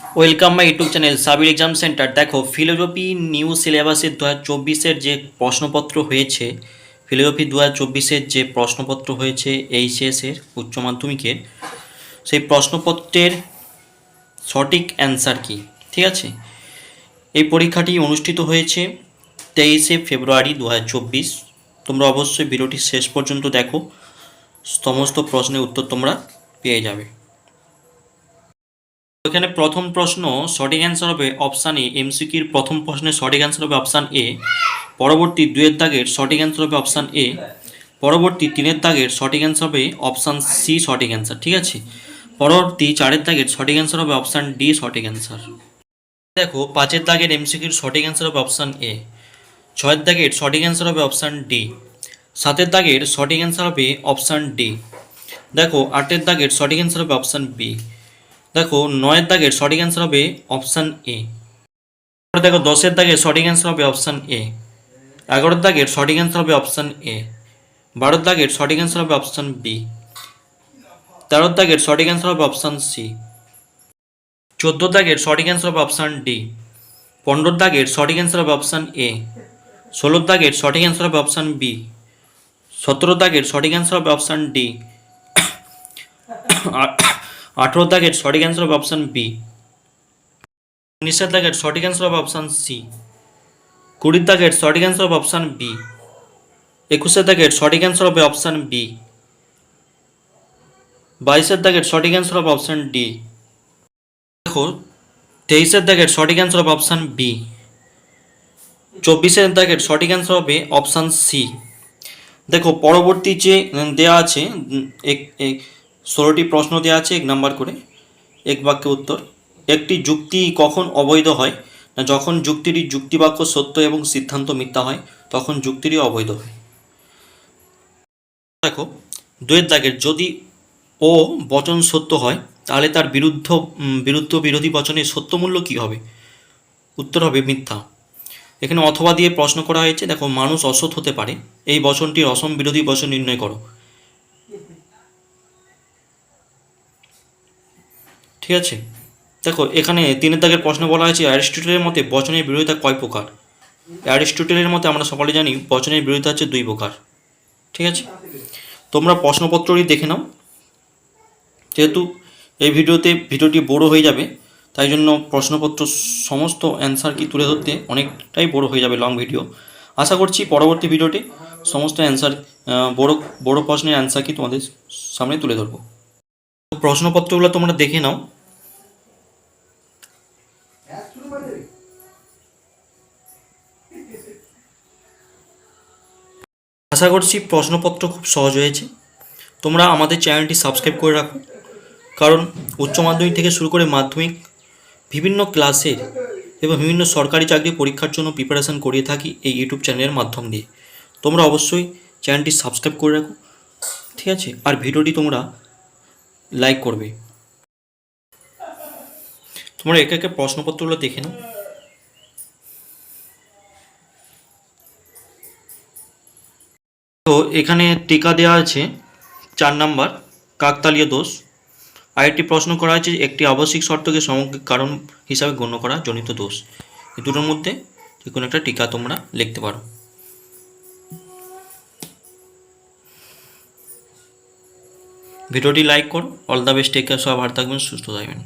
Welcome my YouTube channel Sabir exam centre. দেখো, philosophy new সিলেবাসের 2024-এর যে প্রশ্নপত্র হয়েছে, ফিলোজফি 2024-এর যে প্রশ্নপত্র হয়েছে এইচএসের উচ্চ মাধ্যমিকের, সেই প্রশ্নপত্রের সঠিক অ্যান্সার কি? ঠিক আছে, এই পরীক্ষাটি অনুষ্ঠিত হয়েছে 23শে ফেব্রুয়ারি 2024। তোমরা অবশ্যই ভিডিওটি শেষ পর্যন্ত দেখো, সমস্ত প্রশ্নের উত্তর তোমরা পেয়ে যাবে। এখানে প্রথম প্রশ্ন সঠিক অ্যান্সার হবে অপশান এ। এমসিকিউর প্রথম প্রশ্নের সঠিক অ্যান্সার হবে অপশান এ। পরবর্তী 2-এর দাগের সঠিক অ্যান্সার হবে অপশান এ। পরবর্তী 3-এর দাগের সঠিক অ্যান্সার হবে অপশান সি সঠিক অ্যান্সার। ঠিক আছে, পরবর্তী 4-এর দাগের সঠিক অ্যান্সার হবে অপশান ডি সঠিক অ্যান্সার। দেখো, 5-এর দাগের এমসিকিউর সঠিক অ্যান্সার হবে অপশান এ। 6-এর দাগের সঠিক অ্যান্সার হবে অপশান ডি। 7-এর দাগের সঠিক অ্যান্সার হবে অপশান ডি। দেখো, 8-এর দাগের সঠিক অ্যান্সার হবে অপশান বি। দেখো, 9-এর দাগের সঠিক অ্যান্সার হবে অপশান এ। দেখো, 10-এর দাগের সঠিক অ্যান্সার হবে অপশান এ। 11-এর দাগের সঠিক অ্যান্সার হবে অপশান এ। 12-এর দাগের সঠিক অ্যান্সার হবে অপশান বি। 13-এর দাগের সঠিক অ্যান্সার হবে অপশান সি। 14-এর দাগের সঠিক অ্যান্সার হবে অপশান ডি। 15-এর দাগের সঠিক অ্যান্সার হবে অপশান এ। 16-এর দাগের সঠিক অ্যান্সার হবে অপশান বি। 17-এর দাগের সঠিক অ্যান্সার হবে অপশান ডি। 18-এর দাগের সঠিক অ্যান্সার হবে অপশান বি। 19-এর দাগের সঠিক অ্যান্সার হবে অপশান সি। 20-এর দাগের সঠিক অ্যান্সার হবে অপশান বি। 21-এর দাগের সঠিক অ্যান্সার হবে অপশান বি। 22-এর দাগের সঠিক অ্যান্সার হবে অপশান ডি। দেখো, 23-এর দাগের সঠিক অ্যান্সার হবে অপশান বি। 24-এর দাগের সঠিক অ্যান্সার হবে অপশান সি। দেখো, পরবর্তী যে দেওয়া আছে 16টি প্রশ্ন দেওয়া আছে 1 নাম্বার করে, এক বাক্যে উত্তর। একটি যুক্তি কখন অবৈধ হয়? না, যখন যুক্তিটি যুক্তিবাক্য সত্য এবং সিদ্ধান্ত মিথ্যা হয়, তখন যুক্তিটি অবৈধ হয়। দেখো, 2-এর দাগের যদি ও বচন সত্য হয়, তাহলে তার বিরোধী বচনের সত্য মূল্য কী হবে? উত্তর হবে মিথ্যা। এখানে অথবা দিয়ে প্রশ্ন করা হয়েছে। দেখো, মানুষ অসৎ হতে পারে, এই বচনটির অসম বিরোধী বচন নির্ণয় করো। ঠিক আছে, দেখো এখানে 3-এর দাগের প্রশ্ন বলা হয়েছে অ্যারিস্টটলের মতে বচনের বিরোধিতা কয় প্রকার? অ্যারিস্টটলের মতে আমরা সকলে জানি বচনের বিরোধিতা হচ্ছে 2 প্রকার। ঠিক আছে, তোমরা প্রশ্নপত্রটি দেখে নাও। যেহেতু এই ভিডিওটি বড় হয়ে যাবে, তাই জন্য প্রশ্নপত্র সমস্ত অ্যান্সার কি তুলে ধরতে অনেকটাই বড় হয়ে যাবে, লং ভিডিও। আশা করছি পরবর্তী ভিডিওতে সমস্ত অ্যান্সার, বড় প্রশ্নের অ্যান্সার কি তোমাদের সামনে তুলে ধরবো। প্রশ্নপত্রগুলো তোমরা দেখে নাও। আশা করছি প্রশ্নপত্র খুব সহজ হয়েছে। তোমরা আমাদের চ্যানেলটি সাবস্ক্রাইব করে রাখো, কারণ উচ্চ মাধ্যমিক থেকে শুরু করে মাধ্যমিক বিভিন্ন ক্লাসের এবং বিভিন্ন সরকারি চাকরি পরীক্ষার জন্য প্রিপারেশান করিয়ে থাকি এই ইউটিউব চ্যানেলের মাধ্যম দিয়ে। তোমরা অবশ্যই চ্যানেলটি সাবস্ক্রাইব করে রাখো। ঠিক আছে, আর ভিডিওটি তোমরা লাইক করবে। তোমরা একে একে প্রশ্নপত্রগুলো দেখে নাও। তো এখানে টিকা দেওয়া আছে 4 নাম্বার, কাকতালীয় দোষ। আরেকটি প্রশ্ন করা হয়েছে একটি আবশ্যিক শর্তকে সামগ্রিক কারণ হিসাবে গণ্য করা জনিত দোষ। এই দুটোর মধ্যে যে কোনো একটা টিকা তোমরা লিখতে পারো। ভিডিওটি লাইক করো। All the best, take care, সব ভালো থাকবেন, সুস্থ থাকবেন।